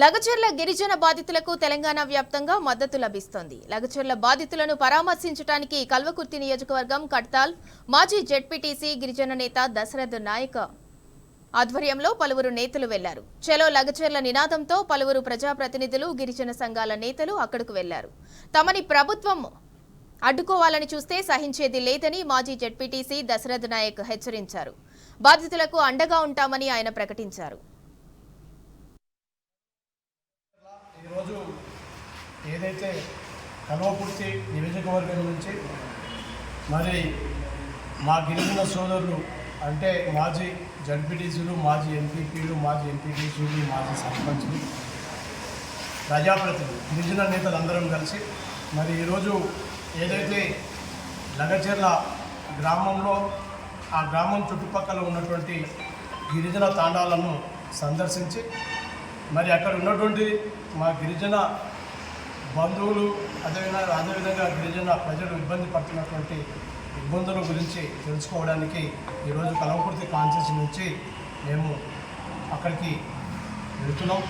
లగచర్ల గిరిజన బాధితులకు తెలంగాణ వ్యాప్తంగా మద్దతు లభిస్తోంది. లగచర్ల బాధితులను పరామర్శించడానికి కల్వకుర్తి నియోజకవర్గం కడ్తాల్ మాజీ జెడ్పీటీసీ గిరిజన నేత దశరథ్ నాయక్ ఆధ్వర్యంలో పలువురు నేతలు వెళ్లారు. చలో లగచర్ల నినాదంతో పలువురు ప్రజాప్రతినిధులు, గిరిజన సంఘాల నేతలు అక్కడకు వెళ్లారు. తమని ప్రభుత్వం అడ్డుకోవాలని చూస్తే సహించేది లేదని మాజీ జెడ్పీటీసీ దశరథ్ నాయక్ హెచ్చరించారు. బాధితులకు అండగా ఉంటామని ఆయన ప్రకటించారు. ఈరోజు ఏదైతే కల్వకుర్తి నియోజకవర్గం నుంచి మరి మా గిరిజన సోదరులు అంటే మాజీ జడ్పీటీసీలు, మాజీ ఎంపీపీలు, మాజీ ఎంపీటీసీలు, మాజీ సర్పంచ్లు, ప్రజాప్రతినిధులు, గిరిజన నేతలందరం కలిసి మరి ఈరోజు ఏదైతే లగచర్ల గ్రామంలో ఆ గ్రామం చుట్టుపక్కల ఉన్నటువంటి గిరిజన తాండాలను సందర్శించి మరి అక్కడ ఉన్నటువంటి మా గిరిజన బంధువులు అదేవిధంగా గిరిజన ప్రజలు ఇబ్బంది పడుతున్నటువంటి ఇబ్బందుల గురించి తెలుసుకోవడానికి ఈరోజు కల్వకుర్తి కాన్స్టిట్యూన్సీ నుంచి మేము అక్కడికి వెళుతున్నాం.